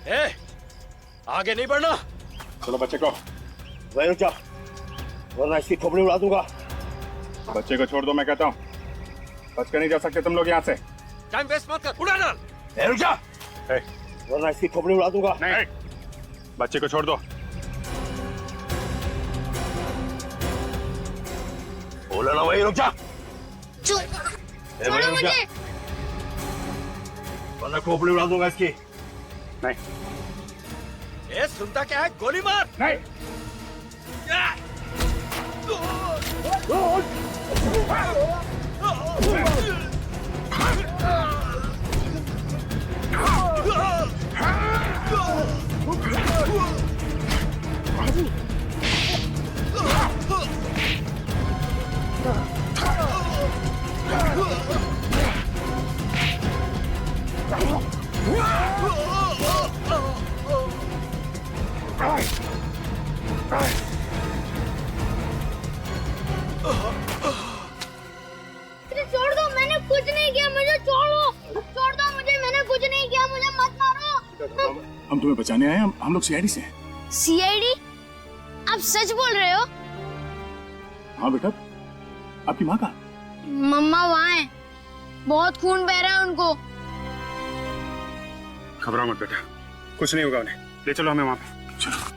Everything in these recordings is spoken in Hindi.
ए, आगे नहीं बढ़ना। चलो बच्चे को वहीं रुक जा, वरना इसकी खोपड़ी उड़ा दूंगा। बच्चे को छोड़ दो, मैं कहता हूँ। बच के नहीं जा सकते तुम लोग यहाँ से। टाइम वेस्ट मत कर, उड़ा डाल। रुक जा, ए, वरना इसकी खोपड़ी उड़ा दूंगा। नहीं, बच्चे को छोड़ दो। बोला ना, वहीं रुक जा। छोड़ो मुझे। वरना खोपड़ी उड़ा दूंगा इसकी। नहीं ए, सुनता क्या है? गोली मार। नहीं, मुझे छोड़ दो, मैंने कुछ नहीं किया, मुझे छोड़ो। छोड़ दो मुझे, मैंने कुछ नहीं किया, मुझे मत मारो। हम तुम्हें बचाने आए हैं। हम लोग सीआईडी से हैं। सीआईडी? आप सच बोल रहे हो? हाँ बेटा, आपकी माँ का? मम्मा वहाँ है, बहुत खून बह रहा है उनको। घबराओ मत बेटा, कुछ नहीं होगा उन्हें। ले चलो हमें वहाँ पे। चलो।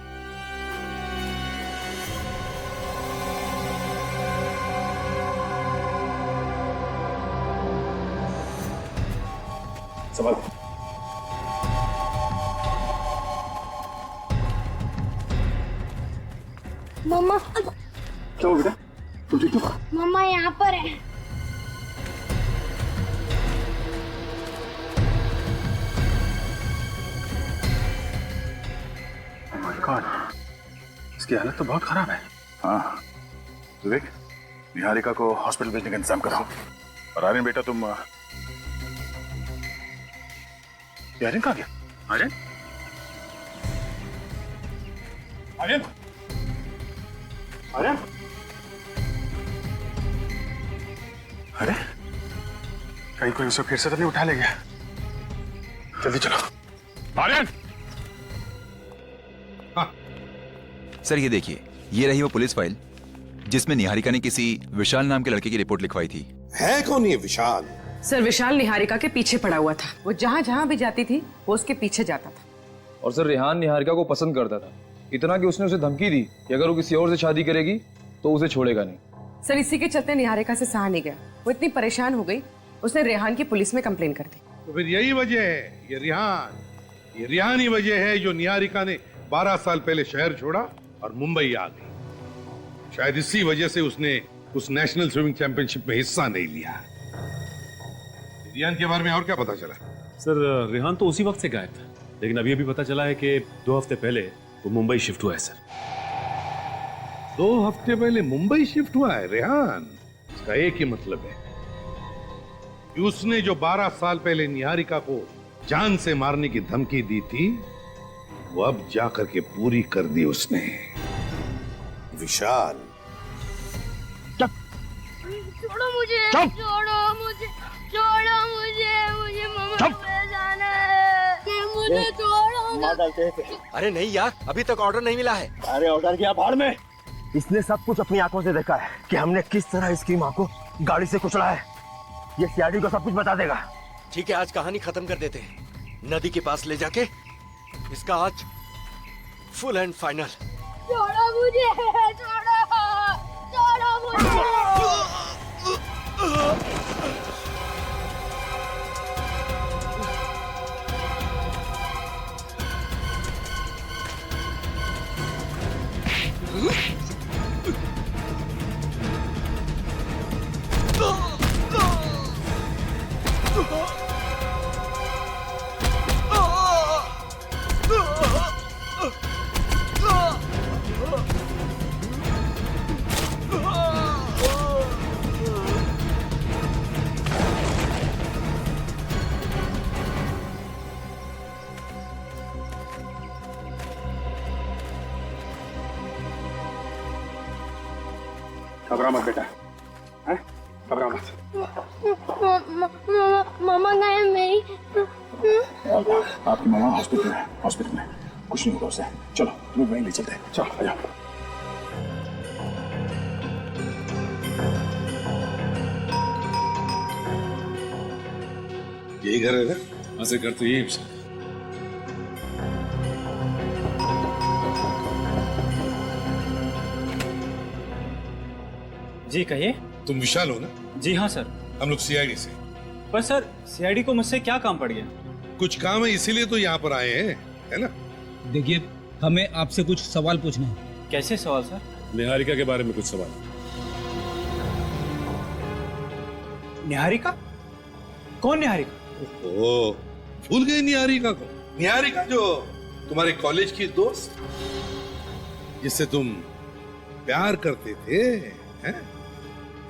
संभाल। मम्मा, क्या हुआ बेटा? तुम ठीक हो? मम्मा यहाँ पर है। Oh my God, इसकी हालत तो बहुत खराब है। हाँ, विवेक, निहारिका को हॉस्पिटल भेजने का इंतजाम करो। और आर्यन बेटा तुम आर्यन कहाँ गया? आर्यन? आर्यन? आर्यन? अरे, कहीं कोई उसे फिर से तो नहीं उठा ले गया? जल्दी चलो। आर्यन! सर ये देखिए, ये रही वो पुलिस फाइल जिसमें निहारिका ने किसी विशाल नाम के लड़के की रिपोर्ट लिखवाई थी। है कौन ये विशाल? सर विशाल निहारिका के पीछे पड़ा हुआ था। वो जहाँ जहाँ भी जाती थी वो उसके पीछे जाता था। और सर रेहान निहारिका को पसंद करता था, इतना कि उसने उसे धमकी दी कि अगर वो किसी और से शादी करेगी तो उसे छोड़ेगा नहीं। सर इसी के चलते निहारिका से सहा नहीं गया। वो इतनी परेशान हो गई, उसने रेहान की पुलिस में कंप्लेन कर दी। तो फिर यही वजह है, ये रिहान ही वजह है जो निहारिका ने 12 साल पहले शहर छोड़ा और मुंबई आ गई। शायद इसी वजह से उसने उस नेशनल स्विमिंग चैंपियनशिप में हिस्सा नहीं लिया। रिहान के बारे में और क्या पता चला? सर रेहान तो उसी वक्त से गायब था, लेकिन अभी अभी पता चला है कि 2 हफ्ते पहले वो मुंबई शिफ्ट हुआ है। सर 2 हफ्ते पहले मुंबई शिफ्ट हुआ है रेहान? इसका एक ही मतलब है कि उसने जो 12 साल पहले निहारिका को जान से मारने की धमकी दी थी, वो अब जाकर के पूरी कर दी उसने। विशाल, छोड़ो मुझे, छोड़ो मुझे, छोड़ो मुझे, मुझे मम्मा पे जाना है, मुझे छोड़ो। मार डालते हैं। अरे नहीं यार, अभी तक ऑर्डर नहीं मिला है। अरे ऑर्डर किया भाड़ में। इसने सब कुछ अपनी आंखों से देखा है कि हमने किस तरह इसकी माँ को गाड़ी से कुचला है। ये सीआईडी को सब कुछ बता देगा। ठीक है, आज कहानी खत्म कर देते हैं। नदी के पास ले जाके इसका आज फुल एंड फाइनल। छोड़ो मुझे, छोड़ो, छोड़ो मुझे। घबरा मत बेटा, हैं? घबरा मत। मम्मा गए मेरी। आपकी मामा हॉस्पिटल में कुछ नहीं होगा उसे। चलो तुम्हें वहीं ले चलते हैं, चलो आ जाओ। यही घर है ना? हाँ सर, घर तो यही है सर। जी कहिए। तुम विशाल हो ना? जी हाँ सर। हम लोग सीआईडी से। पर सर सीआईडी को मुझसे क्या काम पड़ गया? कुछ काम है इसीलिए तो यहाँ पर आए हैं, है ना? देखिए हमें आपसे कुछ सवाल पूछने हैं। कैसे सवाल सर? निहारिका के बारे में कुछ सवाल। निहारिका? कौन निहारिका? ओह, भूल गए निहारिका को? निहारिका जो तुम्हारे कॉलेज की दोस्त, जिससे तुम प्यार करते थे, हैं?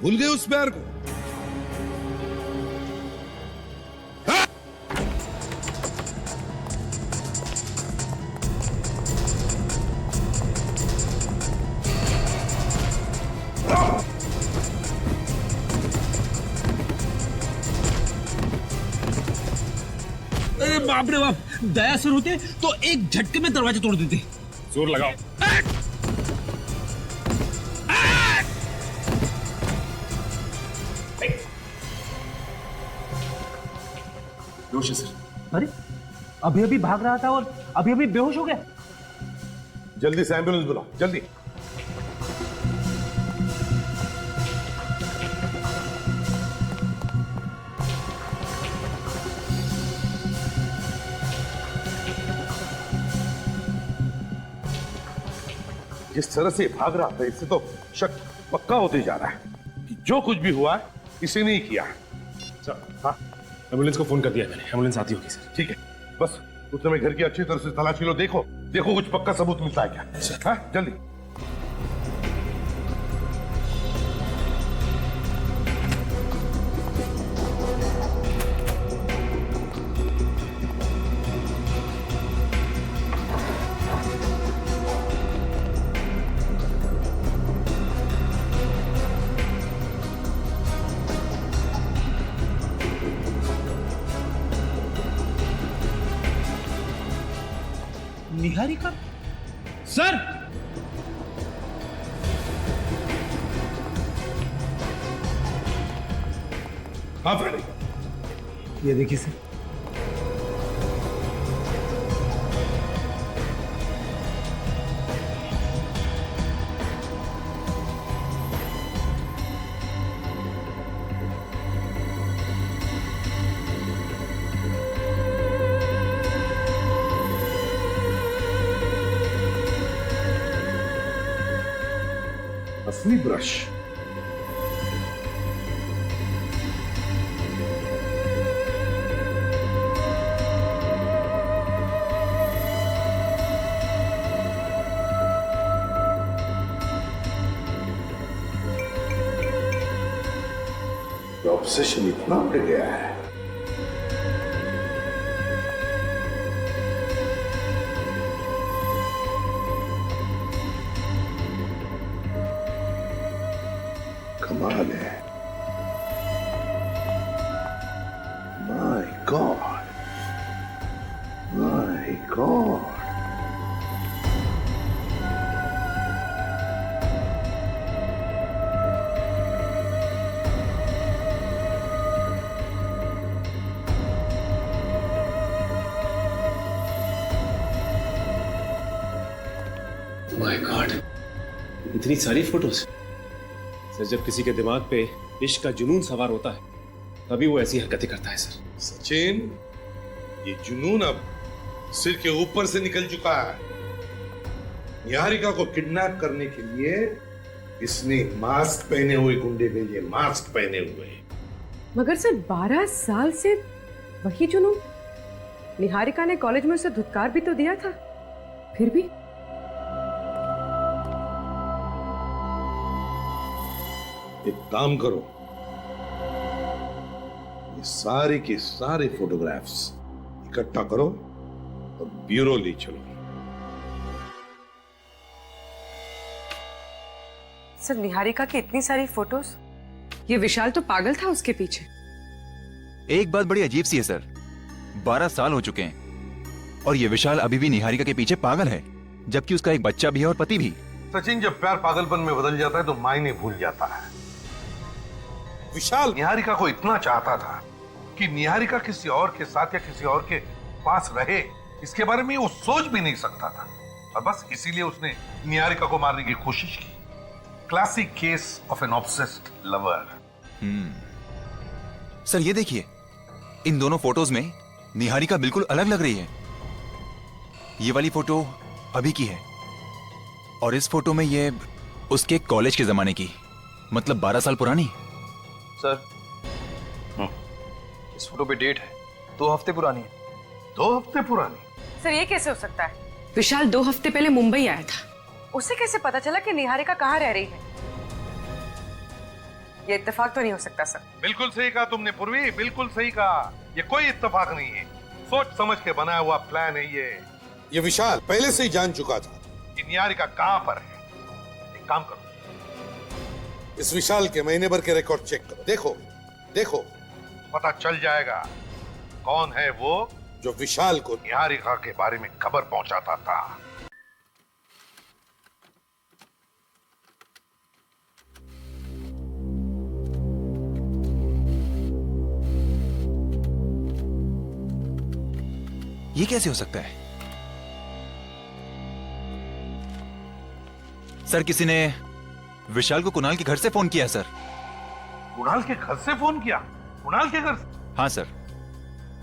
भूल गए उस प्यार को? अरे बाप रे बाप, दया सर होते तो एक झटके में दरवाजा तोड़ देते। जोर लगाओ। बेहोश है सर। अरे अभी अभी भाग रहा था और अभी अभी बेहोश हो गया। जल्दी से एम्बुलेंस बुलाओ, जल्दी। जिस तरह से भाग रहा था, इससे तो शक पक्का होते जा रहा है कि जो कुछ भी हुआ है इसी ने ही किया। सर हाँ, एम्बुलेंस को फोन कर दिया मैंने, एम्बुलेंस आती होगी सर। ठीक है, बस उस समय घर की अच्छी तरह से तलाशी लो, देखो कुछ पक्का सबूत मिलता है क्या। हाँ जल्दी। निहारिका सर। हाँ फ्रेंड, ये देखिए सर। असली ब्रश। ऑब्सेशन इतना बढ़ गया है। कमाल है। My God, my God. My God, इतनी सारी फोटोज। सर जब किसी के दिमाग पे इश्क का जुनून सवार होता है तभी वो ऐसी हरकतें करता है सर। सचिन, ये जुनून अब सिर के ऊपर से निकल चुका है। निहारिका को किडनैप करने के लिए इसने मास्क पहने हुए गुंडे भेजे, मास्क पहने हुए। मगर सर 12 साल से वही जुनून। निहारिका ने कॉलेज में उसे धुतकार भी तो दिया था, फिर भी। एक काम करो, ये सारे के सारे फोटोग्राफ्स इकट्ठा करो और ब्यूरो ले चलो। सर निहारिका की इतनी सारी फोटोज, ये विशाल तो पागल था उसके पीछे। एक बात बड़ी अजीब सी है सर, 12 साल हो चुके हैं और ये विशाल अभी भी निहारिका के पीछे पागल है, जबकि उसका एक बच्चा भी है और पति भी। सचिन, जब प्यार पागलपन में बदल जाता है तो मायने भूल जाता है। विशाल निहारिका को इतना चाहता था कि निहारिका किसी और के साथ या किसी और के पास रहे, इसके बारे में वो सोच भी नहीं सकता था, और बस इसीलिए उसने निहारिका को मारने की कोशिश की। Classic case of an obsessed lover. Sir ये देखिए, इन दोनों फोटोज में निहारिका बिल्कुल अलग लग रही है। ये वाली फोटो अभी की है और इस फोटो में ये उसके कॉलेज के जमाने की, मतलब 12 साल पुरानी। सर इस फोटो पे डेट है 2 हफ्ते पुरानी है। 2 हफ्ते पुरानी? सर ये कैसे हो सकता है? विशाल 2 हफ्ते पहले मुंबई आया था, उसे कैसे पता चला कि निहारिका कहाँ रह रही है? ये इत्तेफाक तो नहीं हो सकता सर। बिल्कुल सही कहा तुमने पूर्वी, बिल्कुल सही कहा। ये कोई इत्तेफाक नहीं है, सोच समझ के बनाया हुआ प्लान है ये विशाल पहले से ही जान चुका था कि निहारिका कहां पर है। एक काम करो, इस विशाल के महीने भर के रिकॉर्ड चेक करो। देखो देखो, पता चल जाएगा कौन है वो जो विशाल को निहारिका के बारे में खबर पहुंचाता था। ये कैसे हो सकता है? सर किसी ने विशाल को कुणाल के घर से फोन किया सर। कुणाल के घर से फोन किया? कुणाल के घर से? हाँ सर,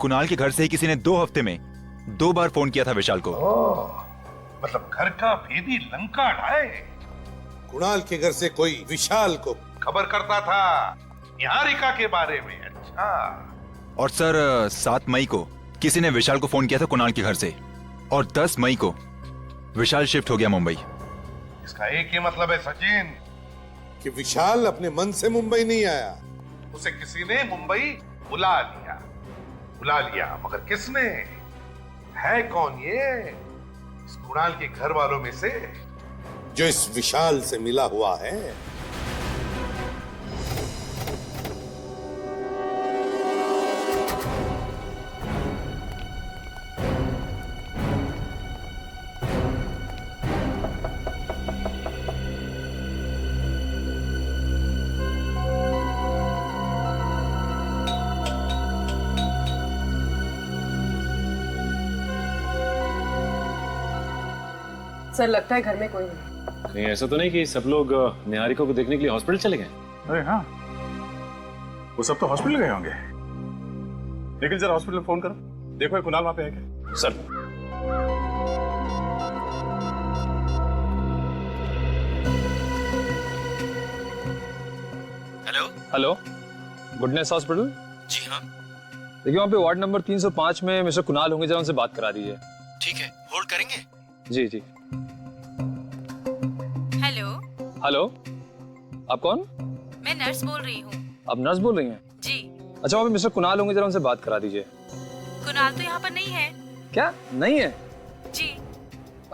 कुणाल के घर से ही किसी ने 2 हफ्ते में 2 बार फोन किया था विशाल को। मतलब घर का भेदी लंका ढाए। कुणाल के घर से कोई विशाल को खबर करता था निहारिका के बारे में। अच्छा। और सर 7 मई को किसी ने विशाल को फोन किया था कुणाल के घर से, और 10 मई को विशाल शिफ्ट हो गया मुंबई। इसका एक ही मतलब है सचिन कि विशाल अपने मन से मुंबई नहीं आया, उसे किसी ने मुंबई बुला लिया। मगर किसने? है कौन ये? इस कुणाल के घर वालों में से जो इस विशाल से मिला हुआ है। सर लगता है घर में कोई नहीं। कहीं ऐसा तो नहीं कि सब लोग निहारिका को देखने के लिए हॉस्पिटल चले गए? अरे हाँ, वो सब तो हॉस्पिटल गए होंगे। लेकिन जरा हॉस्पिटल फोन करो, देखो ये कुणाल वहां पे है क्या? Sir hello, goodness hospital? जी हाँ। देखिए वहाँ पे वार्ड नंबर 305 में मिस्टर कुणाल होंगे, जरा उनसे बात करा दीजिए। ठीक है, होल्ड करेंगे? जी जी। हेलो। हेलो, आप कौन? मैं नर्स बोल रही हूँ। आप नर्स बोल रही हैं? जी। अच्छा वहाँ पे मिस्टर कुणाल होंगे, जरा उनसे बात करा दीजिए। कुणाल तो यहाँ पर नहीं है। क्या नहीं है? जी।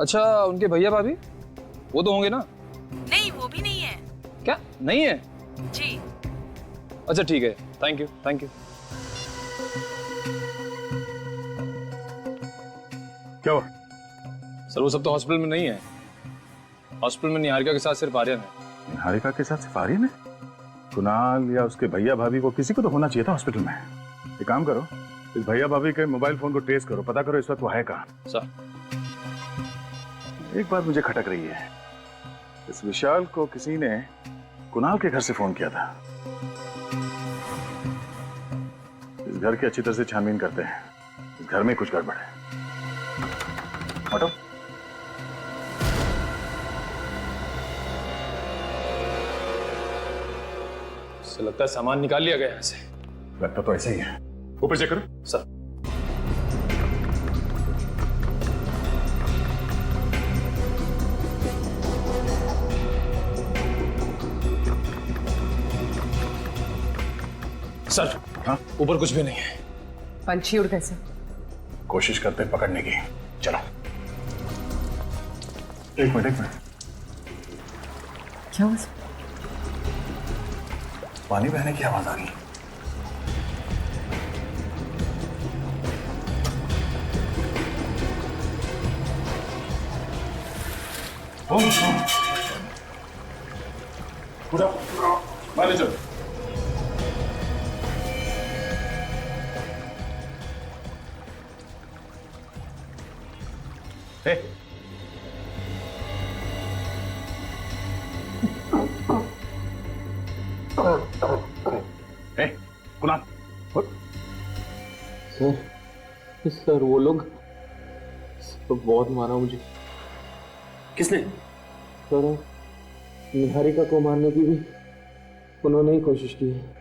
अच्छा उनके भैया भाभी वो तो होंगे ना? नहीं, वो भी नहीं है। क्या नहीं है? जी। अच्छा ठीक है, थैंक यू थैंक यू। क्या हुआ? सर वो सब तो हॉस्पिटल में नहीं है। हॉस्पिटल में निहारिका के साथ सिर्फ आर्यन है। निहारिका के साथ सिर्फ आर्यन है? कुणाल या उसके भैया भाभी को किसी को तो होना चाहिए था हॉस्पिटल में। एक काम करो, इस भैया भाभी के मोबाइल फोन को ट्रेस करो, पता करो इस वक्त वो है कहाँ। सर एक बात मुझे खटक रही है, इस विशाल को किसी ने कुणाल के घर से फोन किया था। इस घर की अच्छी तरह से छानबीन करते हैं, इस घर में कुछ गड़बड़ है। हटो। सर लगता है सामान निकाल लिया गया यहाँ से। लगता तो ऐसा ही है, ऊपर चेक करो। सर सर हाँ ऊपर कुछ भी नहीं है। पंछी उड़ गए सर। कोशिश करते हैं पकड़ने की। चलो एक मिनट क्या हुआ? पानी बहने की आवाज आ रही। पूरा मारे चलो। हे हे कुणाल सर वो लोग तो बहुत मारा मुझे। किसने? सर निहारिका को मारने की भी उन्होंने ही कोशिश की है।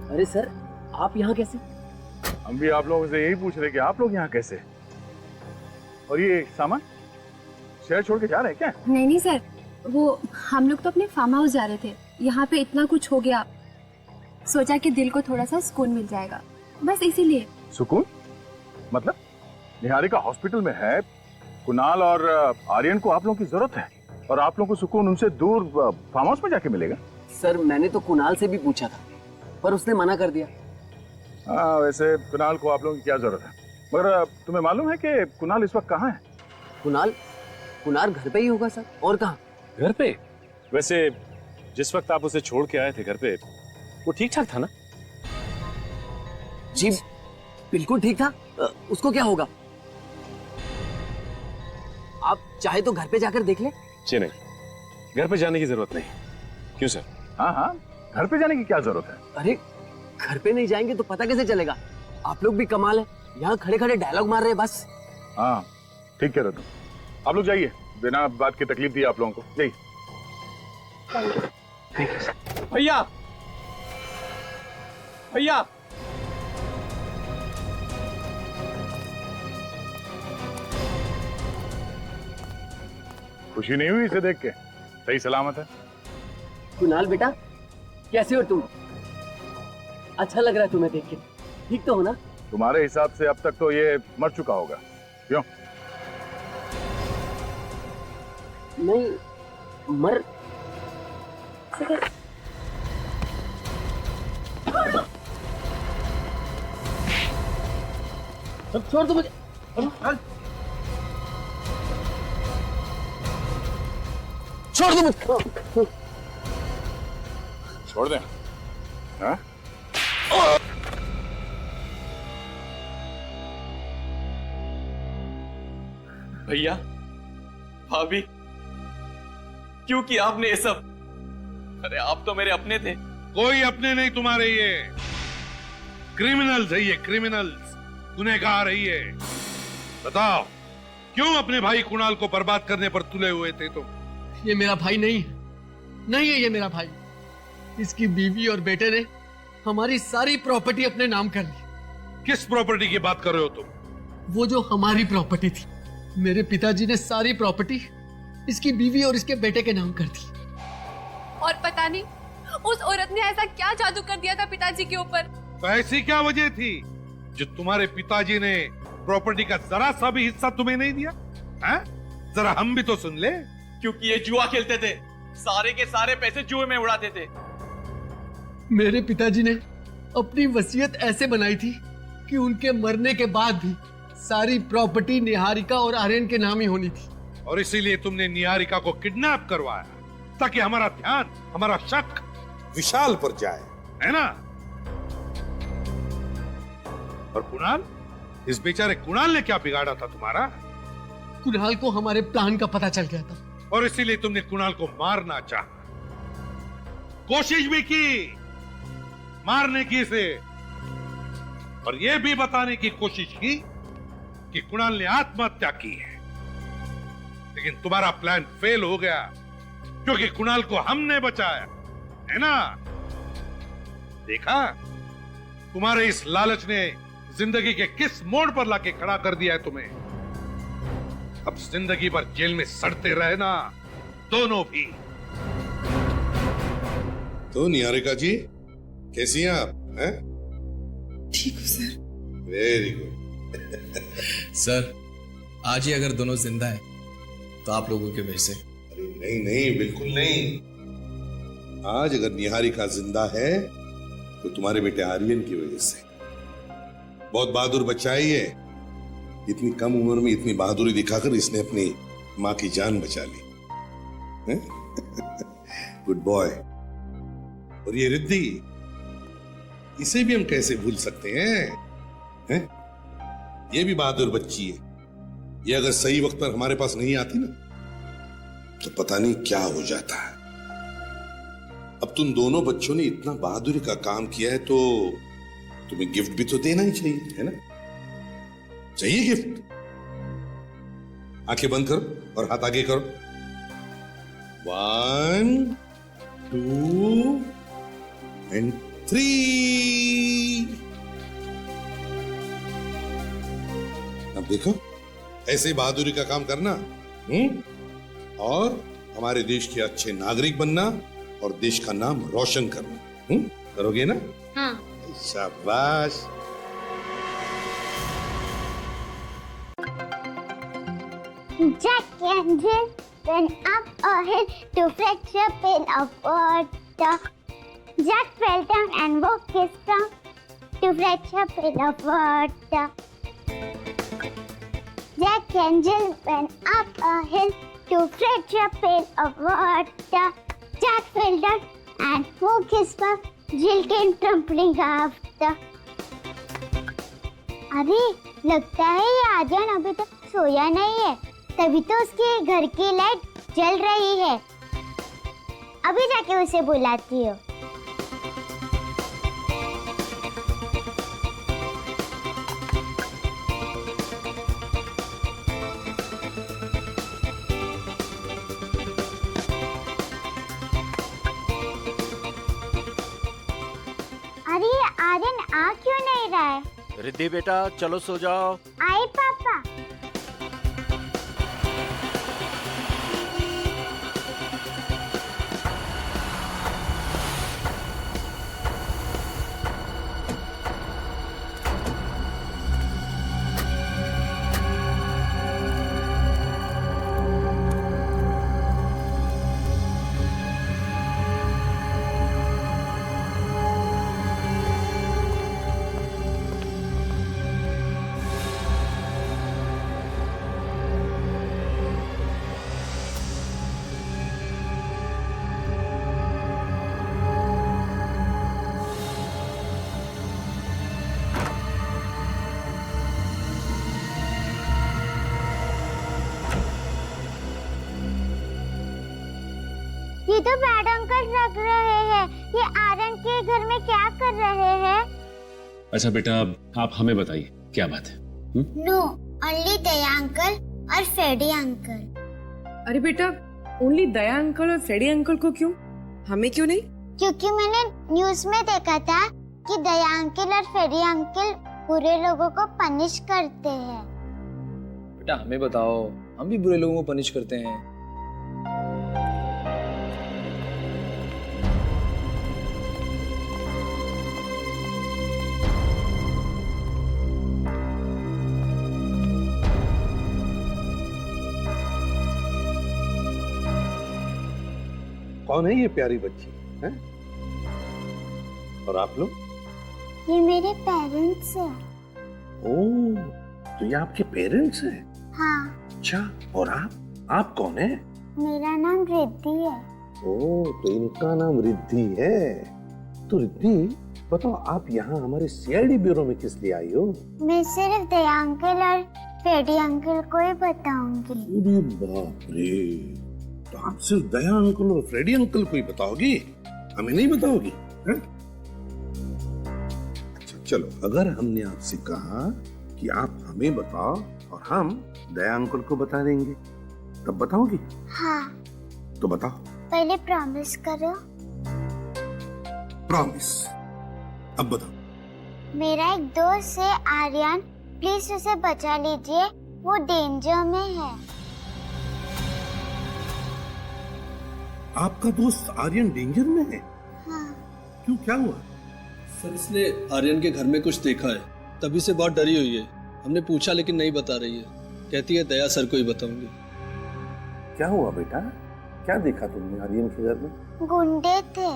अरे सर, आप यहाँ कैसे? हम भी आप लोगों से यही पूछ रहे कि आप लोग यहाँ कैसे? और ये सामान शहर छोड़ के जा रहे हैं क्या? नहीं नहीं सर, वो हम लोग तो अपने फार्म हाउस जा रहे थे। यहाँ पे इतना कुछ हो गया, सोचा कि दिल को थोड़ा सा सुकून मिल जाएगा, बस इसीलिए। सुकून? मतलब निहारिका हॉस्पिटल में है, कुणाल और आर्यन को आप लोगों की जरूरत है और आप लोगों को सुकून उनसे दूर फार्म हाउस में जाके मिलेगा? सर मैंने तो कुणाल से भी पूछा था पर उसने मना कर दिया। हाँ, वैसे कुणाल को आप लोगों की क्या जरूरत है, मगर तुम्हें मालूम है कि कुणाल इस वक्त कहाँ है? कुणाल घर पे ही होगा सर, और कहाँ? घर पे? वैसे जिस वक्त आप उसे छोड़ के आए थे घर पे, वो ठीक ठाक था ना? जी बिल्कुल ठीक था। उसको क्या होगा? आप चाहे तो घर पे जाकर देख ले। जी नहीं, घर पे जाने की जरूरत नहीं। क्यों सर? हाँ हाँ, घर पे जाने की क्या जरूरत है? अरे घर पे नहीं जाएंगे तो पता कैसे चलेगा? आप लोग भी कमाल है, यहाँ खड़े खड़े डायलॉग मार रहे हैं बस। हाँ ठीक कह रहे तुम, आप लोग जाइए, बिना बात की तकलीफ दी आप लोगों को, जाइए। भैया भैया खुशी नहीं हुई इसे देख के? सही सलामत है? कुणाल बेटा कैसे हो तुम? अच्छा लग रहा है तुम्हें देख के, ठीक तो हो ना? तुम्हारे हिसाब से अब तक तो ये मर चुका होगा, क्यों? नहीं मर छोड़ दो मुझे। छोड़ दो मुझे। छोड़ दें? हाँ? भैया, भाभी, क्यों किया आपने ये सब? अरे आप तो मेरे अपने थे। कोई अपने नहीं तुम्हारे, ये क्रिमिनल्स है, ये क्रिमिनल्स, गुनहगार है ये। बताओ क्यों अपने भाई कुणाल को बर्बाद करने पर तुले हुए थे तुम? ये मेरा भाई नहीं है, नहीं है ये मेरा भाई। इसकी बीवी और बेटे ने हमारी सारी प्रॉपर्टी अपने नाम कर ली। किस प्रॉपर्टी की बात कर रहे हो तुम? वो जो हमारी प्रॉपर्टी थी, मेरे पिताजी ने सारी प्रॉपर्टी इसकी बीवी और इसके बेटे के नाम कर दी। और पता नहीं उस औरत ने ऐसा क्या जादू कर दिया था पिताजी के ऊपर। तो ऐसी क्या वजह थी जो तुम्हारे पिताजी ने प्रॉपर्टी का जरा सा भी हिस्सा तुम्हें नहीं दिया? हैं? जरा हम भी तो सुन ले। क्योंकि ये जुआ खेलते थे, सारे के सारे पैसे जुए में उड़ाते थे। मेरे पिताजी ने अपनी वसीयत ऐसे बनाई थी कि उनके मरने के बाद भी सारी प्रॉपर्टी निहारिका और आर्यन के नाम ही होनी थी। और इसीलिए तुमने निहारिका को किडनैप करवाया ताकि हमारा ध्यान, हमारा शक विशाल पर जाए, है ना? और कुणाल, इस बेचारे कुणाल ने क्या बिगाड़ा था तुम्हारा? कुणाल को हमारे प्लान का पता चल गया था और इसीलिए तुमने कुणाल को मारना चाहा, कोशिश भी की मारने की से, और यह भी बताने की कोशिश की कि कुणाल ने आत्महत्या की है। लेकिन तुम्हारा प्लान फेल हो गया क्योंकि कुणाल को हमने बचाया, है ना? देखा, तुम्हारे इस लालच ने जिंदगी के किस मोड़ पर लाके खड़ा कर दिया है तुम्हें। अब जिंदगी भर जेल में सड़ते रहना दोनों भी। तो निहारिका जी कैसी हैं आप? हैं? ठीक हूँ सर। Very good. सर आज ही अगर दोनों जिंदा है तो आप लोगों की वजह से। अरे नहीं नहीं, बिल्कुल नहीं। आज अगर निहारिका जिंदा है तो तुम्हारे बेटे आर्यन की वजह से। बहुत बहादुर बच्चा है ये। इतनी कम उम्र में इतनी बहादुरी दिखाकर इसने अपनी माँ की जान बचा ली। Good boy. और ये रिद्धि, इसे भी हम कैसे भूल सकते हैं? ये भी बहादुर बच्ची है। ये अगर सही वक्त पर हमारे पास नहीं आती ना तो पता नहीं क्या हो जाता है। अब तुम दोनों बच्चों ने इतना बहादुरी का काम किया है तो तुम्हें गिफ्ट भी तो देना ही चाहिए, है ना? चाहिए गिफ्ट? आंखें बंद करो और हाथ आगे करो। 1 2 and 3। अब देखो, ऐसे बहादुरी का काम करना और हमारे देश के अच्छे नागरिक बनना और देश का नाम रोशन करना। करोगे ना? हाँ। शाबाश। Jack and Jill went up a hill to fetch a pail of water. Jack fell down and broke his tongue to fetch a pail of water. Jack and Jill went up a hill to fetch a pail of water. Jack fell down and broke his tongue. Jill came tumbling after. अरे लगता है ये आर्यन अभी तक सोया नहीं है, तभी तो उसके घर की लाइट जल रही है। अभी जाके उसे बुलाती हूँ। अरे आर्यन आ क्यों नहीं रहा है? रिद्धि बेटा चलो सो जाओ। आई पापा। ये तो बैड अंकल लग रहे हैं। ये आर्यन के घर में क्या कर रहे हैं? अच्छा बेटा, आप हमें बताइए क्या बात है? नो, ओनली दया अंकल और फ्रेडी अंकल। अरे बेटा, ओनली दया अंकल और फ्रेडी अंकल को क्यों? हमें क्यों नहीं? क्योंकि मैंने न्यूज में देखा था कि दया अंकल और फ्रेडी अंकल बुरे लोगों को पनिश करते हैं। बेटा हमें बताओ, हम भी बुरे लोगों को पनिश करते हैं। कौन है ये प्यारी बच्ची है? और आप लोग? ये मेरे पेरेंट्स हैं। ओह, तो ये आपके पेरेंट्स हैं? हाँ। अच्छा, और आप कौन है? मेरा नाम रिद्धि है। ओह, तो इनका नाम रिद्धि है। तो रिद्धि बताओ, आप यहाँ हमारे सीआईडी ब्यूरो में किस लिए आई हो? मैं सिर्फ दया अंकल और फ्रेडी अंकल को ही बताऊंगी। अरे बाप रे, तो आप सिर्फ दया अंकल और फ्रेडी अंकल को ही बताओगी, हमें नहीं बताओगी? अच्छा चलो, अगर हमने आपसे कहा कि आप हमें बताओ और हम दया अंकल को बता देंगे, तब बताओगी? हाँ। तो बताओ। पहले प्रॉमिस करो। प्रॉमिस। अब बताओ। मेरा एक दोस्त है आर्यन, प्लीज उसे बचा लीजिए, वो डेंजर में है। आपका दोस्त आर्यन डेंजर में है? हाँ। क्यों, क्या हुआ? सर इसने आर्यन के घर में कुछ देखा है, तभी से बहुत डरी हुई है। हमने पूछा लेकिन नहीं बता रही है, कहती है दया सर को ही बताऊंगी। क्या हुआ बेटा, क्या देखा तुमने आर्यन के घर में? गुंडे थे।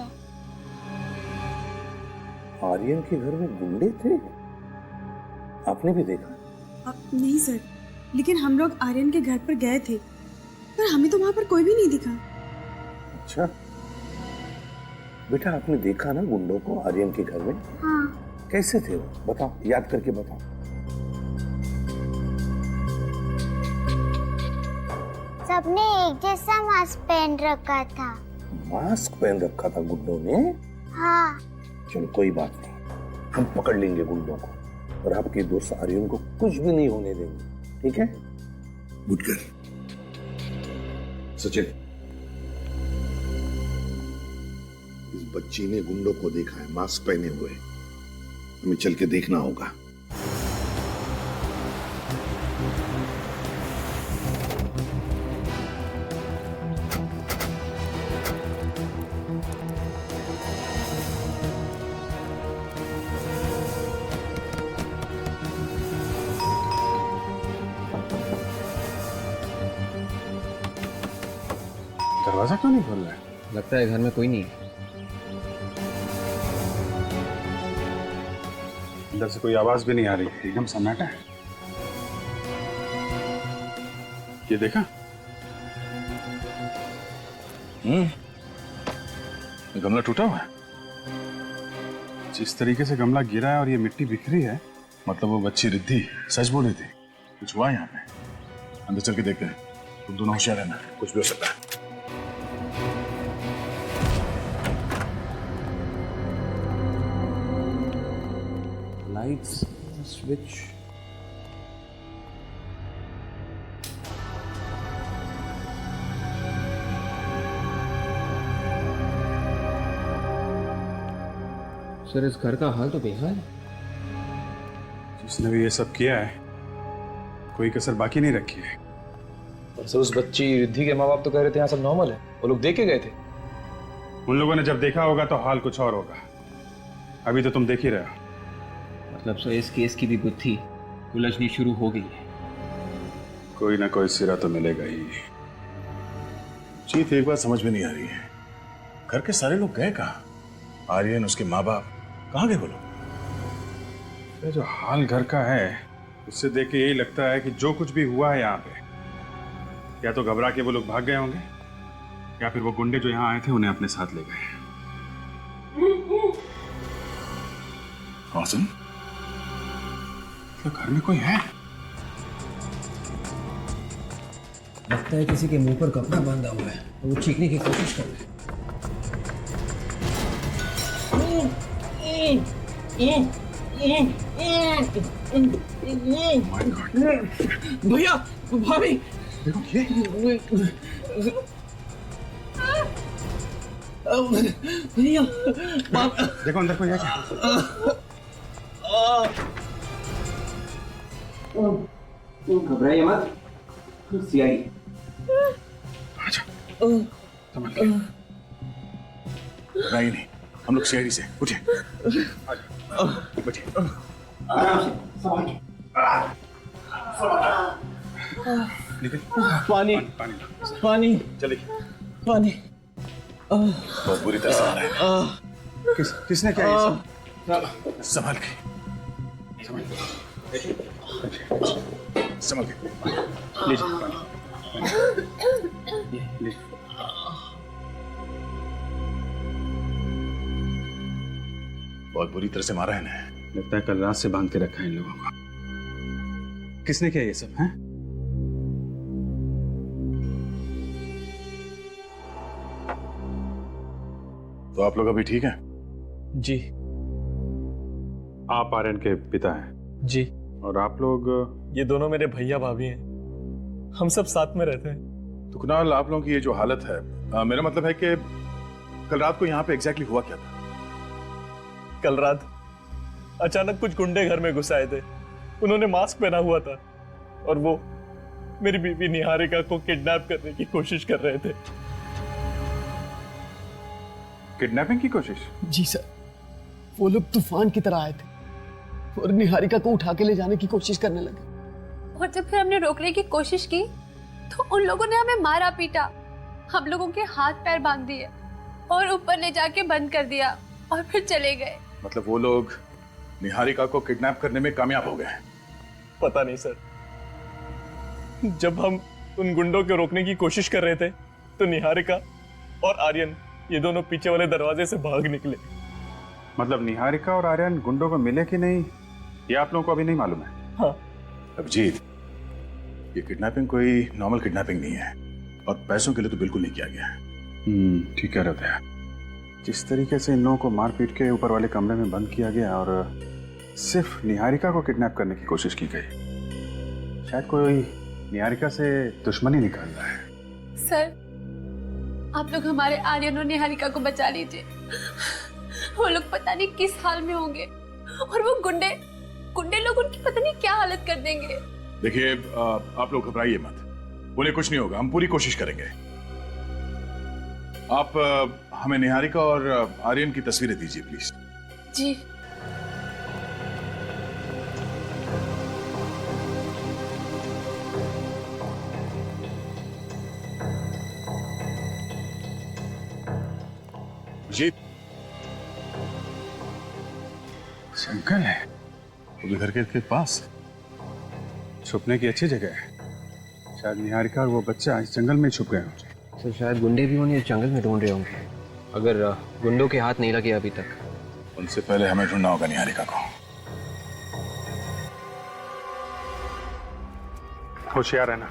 आर्यन के घर में गुंडे थे? आपने भी देखा? नहीं सर, लेकिन हम लोग आर्यन के घर पर गए थे, पर हमें तो वहाँ पर कोई भी नहीं दिखा। अच्छा बेटा, आपने देखा ना गुंडों को आर्यन के घर में? हाँ। कैसे थे वो, बताओ, याद करके बताओ। सबने एक जैसा मास्क पहन रखा था। मास्क पहन रखा था गुंडों ने? हाँ। चलो कोई बात नहीं, हम पकड़ लेंगे गुंडों को और आपके दोस्त आर्यन को कुछ भी नहीं होने देंगे, ठीक है? Good girl. सचिन, इस बच्ची ने गुंडों को देखा है मास्क पहने हुए, हमें चल के देखना होगा। दरवाजा क्यों नहीं खोल रहा है? लगता है घर में कोई नहीं है। अंदर से कोई आवाज भी नहीं आ रही, एकदम सन्नाटा है। ये देखा? ये गमला टूटा हुआ है। जिस तरीके से गमला गिरा है और ये मिट्टी बिखरी है, मतलब वो बच्ची रिद्धि सच बोल रही थी, कुछ हुआ यहाँ पे। अंदर चल के देखते हैं, तुम दोनों होशियार रहना, कुछ भी हो सकता है। Lights, switch. सर इस घर का हाल तो बेहाल है। जिसने भी ये सब किया है, कोई कसर बाकी नहीं रखी है। सर उस बच्ची रिद्धि के माँ बाप तो कह रहे थे यहाँ सब नॉर्मल है, वो लोग देख के गए थे। उन लोगों ने जब देखा होगा तो हाल कुछ और होगा, अभी तो तुम देख ही रहे हो। मतलब सर इस केस की भी गुत्थी उलझनी शुरू हो गई है। कोई ना कोई सिरा तो मिलेगा ही। चीत एक बात समझ में नहीं आ रही है, घर के सारे लोग गए कहाँ? आर्यन, उसके माँ बाप कहाँ गए वो लोग? ये जो हाल घर का है, उससे देख के यही लगता है कि जो कुछ भी हुआ है यहाँ पे, या तो घबरा के वो लोग भाग गए होंगे, या फिर वो गुंडे जो यहाँ आए थे उन्हें अपने साथ ले गए। हाँ सुन, क्या घर में कोई है? लगता है किसी के मुंह पर कपड़ा बांधा हुआ है, वो चीखने की कोशिश कर रहे हैं। भैया, भाभी, देखो ये भैया, देखो अंदर कोई है क्या? घबराइए मत, सीआई। अच्छा, समझ गया। घबराइए नहीं, हम लोग सीआईडी से। उठिए, बैठिए, आराम से, संभाल के। निकल। पानी, पानी, चलिए। पानी। बहुत बुरी तरह से आ रहा है। किसने किया ये सब? संभाल के, संभाल के, लीजिए लीजिए। बहुत बुरी तरह से मारा है ना, लगता है कल रात से बांध के रखा है इन लोगों को। किसने किया ये सब है? तो आप लोग अभी ठीक हैं? जी। आप आर्यन के पिता हैं? जी। और आप लोग? ये दोनों मेरे भैया भाभी हैं, हम सब साथ में रहते हैं। तो कुणाल, आप लोगों की ये जो हालत है, मेरा मतलब है कि कल रात को यहाँ पे एग्जैक्टली हुआ क्या था? कल रात अचानक कुछ गुंडे घर में घुस आए थे। उन्होंने मास्क पहना हुआ था और वो मेरी बीवी निहारिका को किडनैप करने की कोशिश कर रहे थे। किडनैपिंग की कोशिश? जी सर। वो लोग तूफान की तरह आए थे और निहारिका को उठा के ले जाने की कोशिश करने लगे। और जब फिर हमने रोकने की कोशिश की तो उन लोगों ने हमें मारा पीटा, हम लोगों के हाथ पैर बांध दिए और ऊपर ले जाके बंद कर दिया और फिर चले गए। मतलब वो लोग निहारिका को किडनैप करने में कामयाब हो गए? पता नहीं सर, जब हम उन गुंडों को रोकने की कोशिश कर रहे थे तो निहारिका और आर्यन ये दोनों पीछे वाले दरवाजे से भाग निकले। मतलब निहारिका और आर्यन गुंडों को मिले कि नहीं ये आप लोगों को अभी नहीं मालूम है? हाँ। अभिजीत, ये किडनैपिंग कोई नॉर्मल किडनैपिंग नहीं है और पैसों के लिए तो बिल्कुल नहीं किया गया है। ठीक कह रहे थे। जिस तरीके से इन लोगों को मार पीट के ऊपर वाले कमरे में बंद किया गया और सिर्फ निहारिका को किडनैप करने की कोशिश की गई, शायद कोई निहारिका से दुश्मनी निकाल रहा है। सर, आप लोग हमारे आर्यन और निहारिका को बचा लीजिए। वो लोग पता नहीं किस हाल में होंगे और वो गुंडे लोग उनकी पता नहीं क्या हालत कर देंगे। देखिए, आप लोग घबराइए मत, उन्हें कुछ नहीं होगा, हम पूरी कोशिश करेंगे। आप हमें निहारिका और आर्यन की तस्वीरें दीजिए प्लीज। जी। जीत, जंगल है वो घर के पास, छुपने की अच्छी जगह है। शायद निहारिका और वो बच्चा इस जंगल में छुप गए होंगे। सर शायद गुंडे भी उन्हें इस जंगल में ढूंढ रहे होंगे, अगर गुंडों के हाथ नहीं लगे अभी तक। उनसे पहले हमें ढूंढना होगा निहारिका को। होशियार रहना,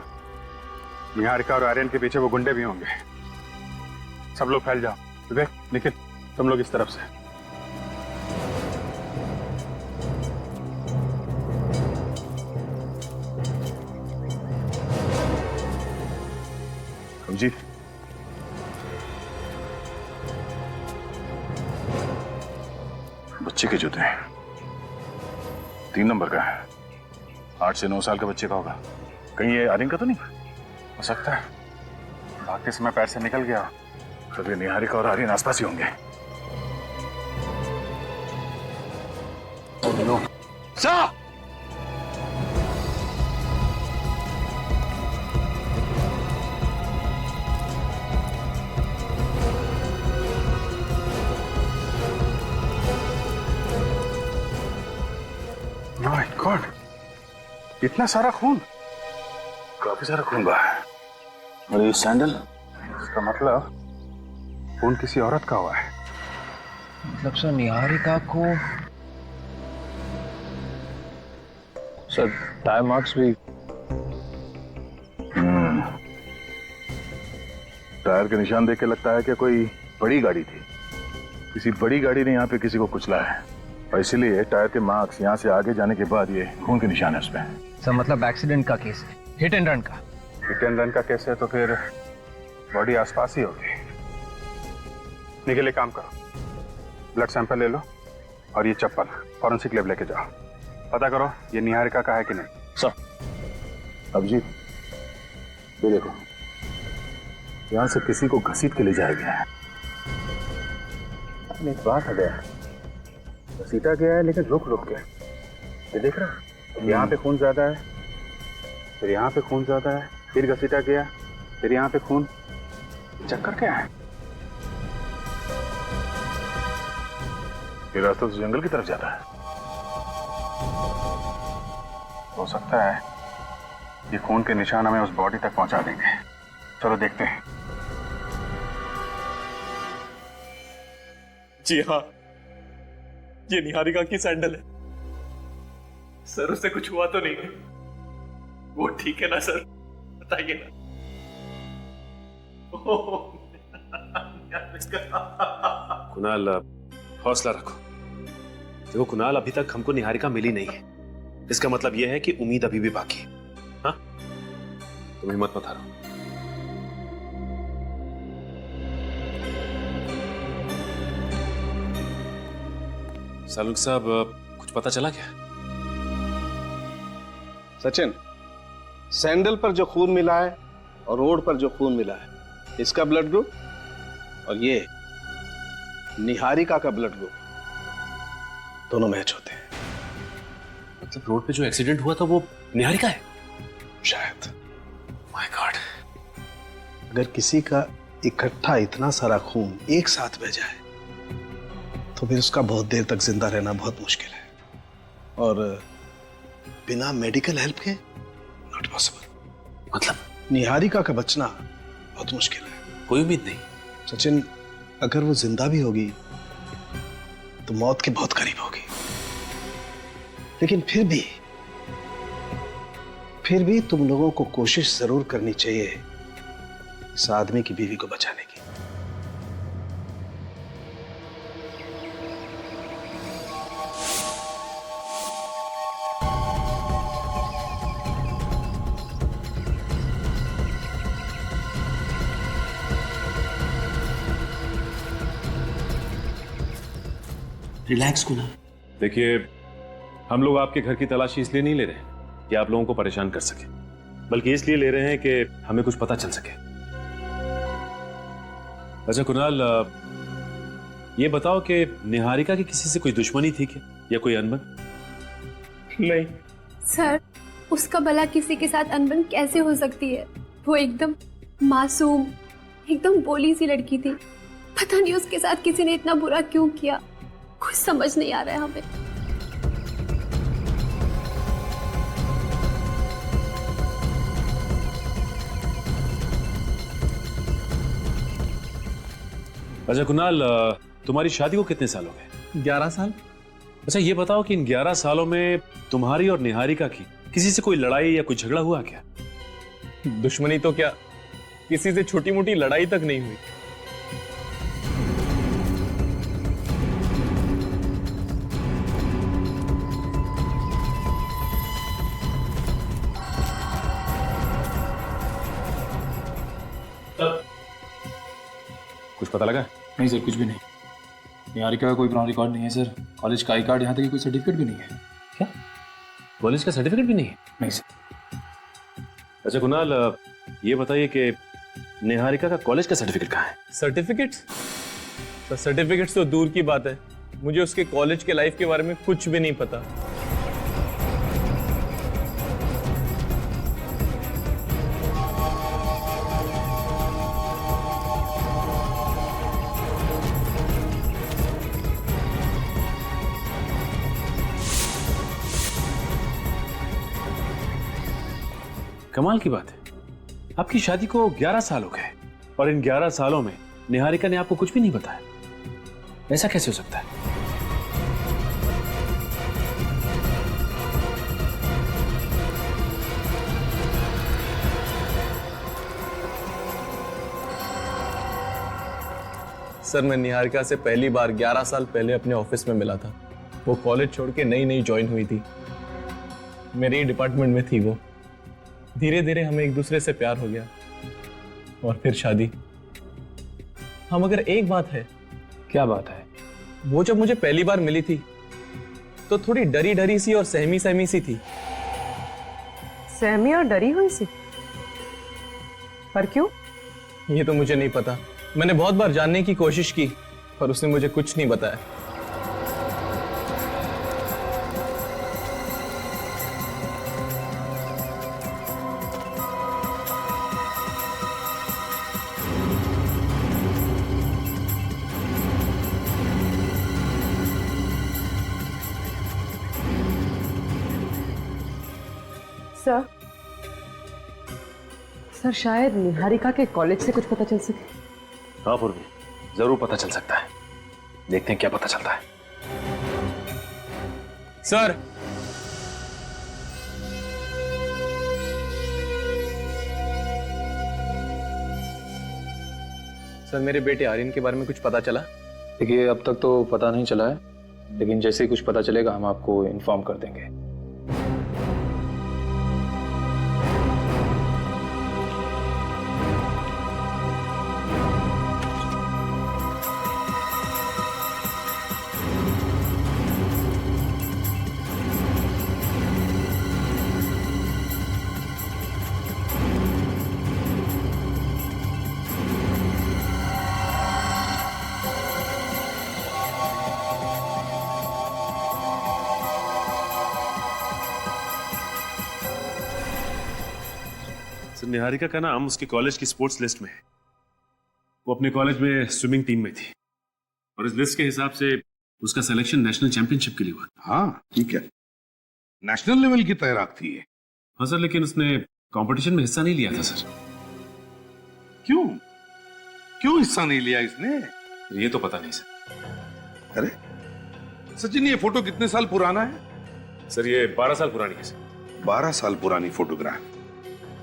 निहारिका और आर्यन के पीछे वो गुंडे भी होंगे। सब लोग फैल जाओ। विवेक, निखिल, तुम लोग इस तरफ से। जी, बच्चे के जूते 3 नंबर का है, 8 से 9 साल का बच्चे का होगा। कहीं ये आर्यन का तो नहीं हो सकता है? भागते समय पैर से निकल गया, तो ये निहारिका और आर्यन आसपास ही होंगे। सर, माय गॉड, इतना सारा खून, काफी सारा खून बहा है। और ये सैंडल, इसका मतलब खून किसी औरत का हुआ है। मतलब सर निहारिका को सर टायर मार्क्स भी। टायर के निशान देख के लगता है कि कोई बड़ी गाड़ी थी, किसी बड़ी गाड़ी ने यहाँ पे किसी को कुचला है और इसीलिए टायर के मार्क्स यहाँ से आगे जाने के बाद ये खून के निशान है उसपे। सर मतलब एक्सीडेंट का केस है, हिट एंड रन का। हिट एंड रन का केस है तो फिर बॉडी आसपास ही होगी। निकल, एक काम करो, ब्लड सैंपल ले लो और ये चप्पल फॉरेंसिक लैब लेके जाओ, पता करो ये निहारिका का है कि नहीं। सर। अभिजीत, ये देखो, यहाँ से किसी को घसीट के ले जाया गया है। एक बात है, घसीटा गया है लेकिन रुक रुक के। ये देख रहा, यहाँ पे खून ज्यादा है, फिर यहाँ पे खून ज्यादा है, फिर घसीटा गया, फिर यहाँ पे खून। चक्कर क्या है? ये रास्ता तो जंगल की तरफ जाता है। हो सकता है ये खून के निशान हमें उस बॉडी तक पहुंचा देंगे। चलो देखते हैं। जी हाँ, ये निहारिका की सैंडल है। सर उससे कुछ हुआ तो नहीं है? वो ठीक है ना सर, बताइए ना। कुणाल, हौसला रखो। देखो कुणाल, अभी तक हमको निहारिका मिली नहीं है, इसका मतलब यह है कि उम्मीद अभी भी बाकी है। हाँ, तुम हिम्मत मत हारो। सालुक साहब, कुछ पता चला क्या? सचिन, सैंडल पर जो खून मिला है और रोड पर जो खून मिला है, इसका ब्लड ग्रुप और ये निहारिका का ब्लड ग्रुप दोनों मैच होते हैं। मतलब रोड पे जो एक्सीडेंट हुआ था वो निहारिका है? शायद। माय गॉड, अगर किसी का इकट्ठा इतना सारा खून एक साथ बह जाए तो फिर उसका बहुत देर तक जिंदा रहना बहुत मुश्किल है, और बिना मेडिकल हेल्प के नॉट पॉसिबल। मतलब निहारिका का बचना बहुत मुश्किल है। कोई उम्मीद नहीं? सचिन, अगर वो जिंदा भी होगी तो मौत के बहुत करीब होगी, लेकिन फिर भी तुम लोगों को कोशिश जरूर करनी चाहिए इस आदमी की बीवी को बचाने की। रिलैक्स कुनाल। देखिए, हम लोग आपके घर की तलाशी इसलिए नहीं ले रहे हैं कि आप लोगों को परेशान कर सके, बल्कि इसलिए ले रहे हैं कि हमें कुछ पता चल सके। अच्छा कुनाल, ये बताओ कि निहारिका की किसी से कोई दुश्मनी थी क्या, या कोई अनबन? नहीं सर, उसका भला किसी के साथ अनबन कैसे हो सकती है? वो एकदम मासूम, एकदम भोली सी लड़की थी। पता नहीं उसके साथ किसी ने इतना बुरा क्यों किया, कुछ समझ नहीं आ रहा है हमें। अच्छा कुनाल, तुम्हारी शादी को कितने साल हो गए? 11 साल। अच्छा ये बताओ कि इन 11 सालों में तुम्हारी और निहारिका की किसी से कोई लड़ाई या कोई झगड़ा हुआ क्या? दुश्मनी तो क्या, किसी से छोटी मोटी लड़ाई तक नहीं हुई। कुछ पता लगा? नहीं सर, कुछ भी नहीं। निहारिका का कोई पुराना रिकॉर्ड नहीं है सर। कॉलेज का आई कार्ड, यहाँ तक कि कोई सर्टिफिकेट भी नहीं है। क्या? कॉलेज का सर्टिफिकेट भी नहीं है? नहीं सर। अच्छा कुनाल, ये बताइए कि निहारिका का कॉलेज का सर्टिफिकेट कहाँ है? सर्टिफिकेट्स? तो सर्टिफिकेट्स तो दूर की बात है, मुझे उसके कॉलेज के लाइफ के बारे में कुछ भी नहीं पता। कमाल की बात है, आपकी शादी को 11 साल हो गए और इन 11 सालों में निहारिका ने आपको कुछ भी नहीं बताया। ऐसा कैसे हो सकता है? सर, मैं निहारिका से पहली बार 11 साल पहले अपने ऑफिस में मिला था। वो कॉलेज छोड़ के नई ज्वाइन हुई थी, मेरे ही डिपार्टमेंट में थी वो। धीरे धीरे हमें एक दूसरे से प्यार हो गया और फिर शादी। हाँ, मगर एक बात है। क्या बात है? वो जब मुझे पहली बार मिली थी तो थोड़ी डरी डरी सी और सहमी सहमी सी थी। सहमी और डरी हुई सी? पर क्यों? ये तो मुझे नहीं पता। मैंने बहुत बार जानने की कोशिश की पर उसने मुझे कुछ नहीं बताया। सर, शायद निहारिका के कॉलेज से कुछ पता चल सके। हाँ पूर्वी, जरूर पता चल सकता है। देखते हैं क्या पता चलता है। सर, सर मेरे बेटे आर्यन के बारे में कुछ पता चला? देखिए, अब तक तो पता नहीं चला है, लेकिन जैसे ही कुछ पता चलेगा हम आपको इन्फॉर्म कर देंगे। निहारिका का नाम उसके कॉलेज की स्पोर्ट्स लिस्ट में है। वो अपने कॉलेज में स्विमिंग टीम में थी और इस लिस्ट के हिसाब से उसका सिलेक्शन नेशनल चैंपियनशिप के लिए हुआ। हाँ ठीक है, नेशनल लेवल की तैराक थी ये। हाँ सर, लेकिन उसने कंपटीशन में हिस्सा नहीं लिया था सर। क्यों क्यों हिस्सा नहीं लिया इसने? ये तो पता नहीं सर। अरे सचिन, ये फोटो कितने साल पुराना है? सर ये 12 साल पुरानी है सर। 12 साल पुरानी फोटोग्राफ,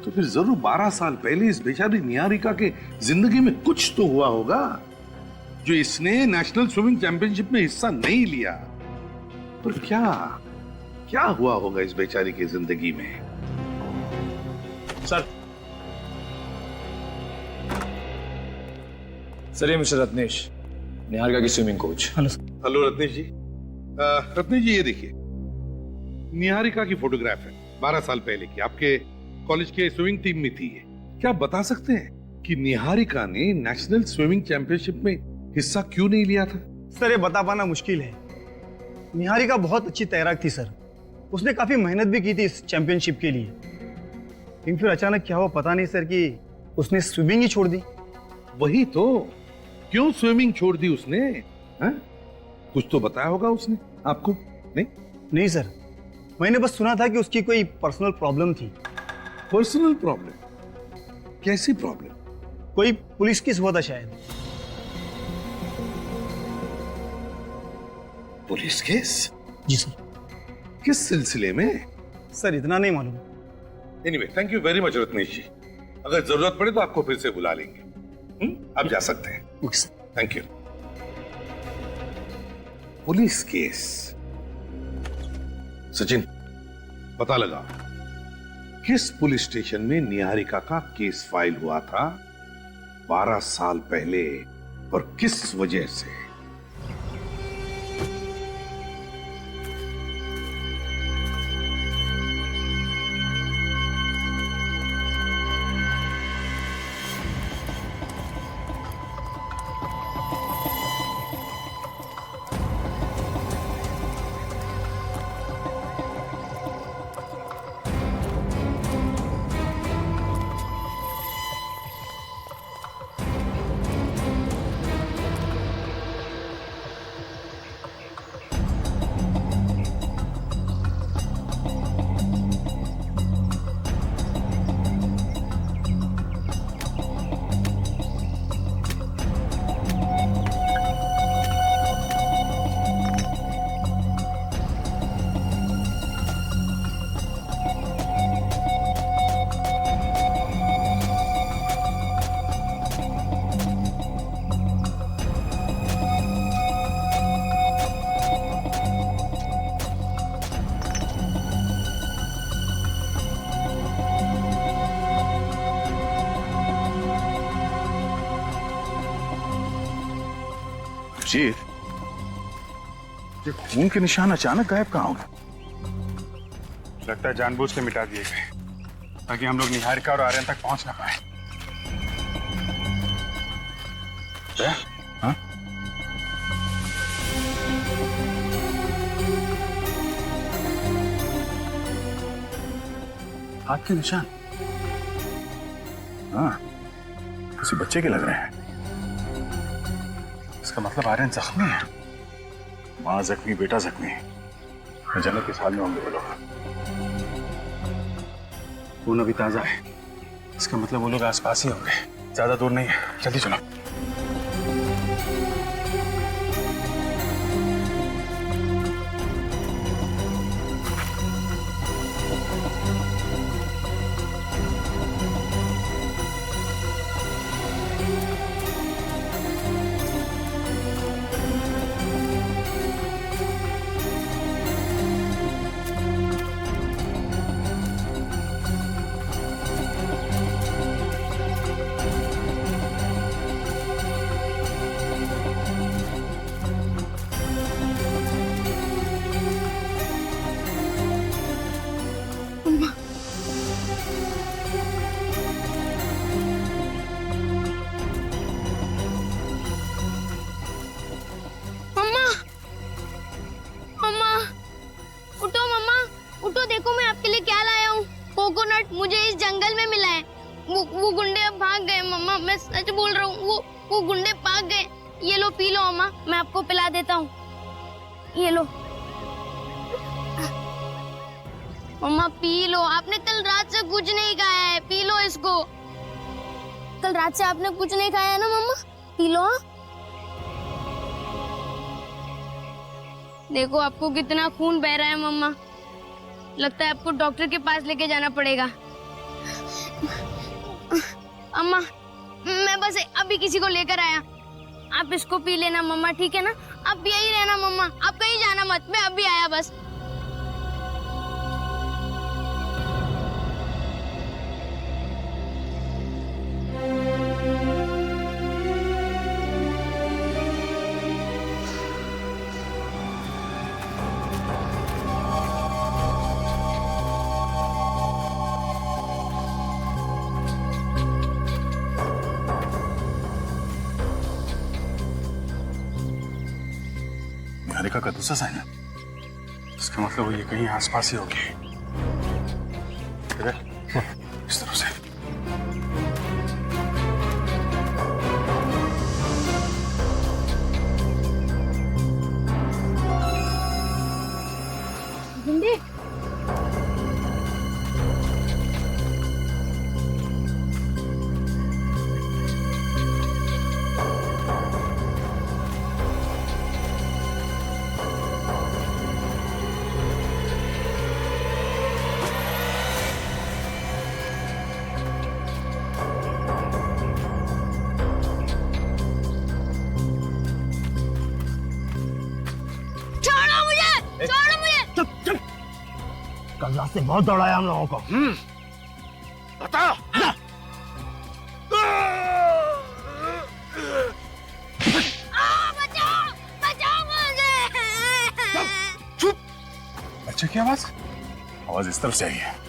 तो फिर जरूर 12 साल पहले इस बेचारी निहारिका के जिंदगी में कुछ तो हुआ होगा जो इसने नेशनल स्विमिंग चैंपियनशिप में हिस्सा नहीं लिया। पर क्या क्या हुआ होगा इस बेचारी की जिंदगी में? सर ये मिस्टर रत्नेश, निहारिका की स्विमिंग कोच। हेलो रत्नेश जी। रत्नेश जी, ये देखिए निहारिका की फोटोग्राफ है, 12 साल पहले की, आपके कॉलेज के स्विमिंग टीम में थी ये। क्या आप बता सकते हैं कि निहारिका ने नेशनल स्विमिंग चैंपियनशिप में हिस्सा क्यों नहीं लिया था? सर ये बता पाना मुश्किल है। निहारिका बहुत अच्छी तैराक थी सर, उसने काफी मेहनत भी की थी इस चैंपियनशिप के लिए, लेकिन फिर अचानक क्या हुआ पता नहीं सर कि उसने स्विमिंग ही छोड़ दी। वही तो, क्यों स्विमिंग छोड़ दी उसने? हा? कुछ तो बताया होगा उसने आपको? नहीं सर, मैंने बस सुना था कि उसकी कोई पर्सनल प्रॉब्लम थी। Personal problem? कैसी प्रॉब्लम? कोई पुलिस केस हुआ था शायद। Police case? जी सर। किस सिलसिले में? सर इतना नहीं मालूम। Anyway, thank you very much Ratnesh ji. अगर जरूरत पड़े तो आपको फिर से बुला लेंगे। आप जा सकते हैं। Okay sir. Thank you. Police case? Sachin, पता लगा किस पुलिस स्टेशन में निहारिका का केस फाइल हुआ था 12 साल पहले और किस वजह से। जी, ये खून के निशान अचानक गायब कहाँ हो गए? लगता है जानबूझ के मिटा दिए गए ताकि हम लोग निहारिका और आर्यन तक पहुंच ना पाए। हाँ? हाथ के निशान? हाँ, किसी बच्चे के लग रहे हैं। इसका मतलब आर्यन जख्मी है। माँ जख्मी, बेटा जख्मी। जन्नत किस हाल में होंगे वो लोग? खून अभी ताजा है, इसका मतलब वो लोग आसपास ही होंगे, ज्यादा दूर नहीं है। जल्दी चलो। बोल रहा हूँ, वो गुंडे भाग गए। ये लो पी लो अम्मा, मैं आपको पिला देता हूँ। ये लो अम्मा पी लो, आपने कल रात से कुछ नहीं खाया है, पी लो इसको। कल रात से आपने कुछ नहीं खाया है ना मम्मा, पी लो। देखो आपको कितना खून बह रहा है मम्मा, लगता है आपको डॉक्टर के पास लेके जाना पड़ेगा। अम्मा मैं बस अभी किसी को लेकर आया, आप इसको पी लेना मम्मा, ठीक है ना? आप यही रहना मम्मा, आप कहीं जाना मत, मैं अभी आया बस। निहारिका का दूसरा साइन है, इसका मतलब ये कहीं आसपास ही होगी। इस तरह से गुंडे कल रात से बहुत दौड़ाया हम लोगों को। बता। बच्चे की आवाज इस तरफ से आई है।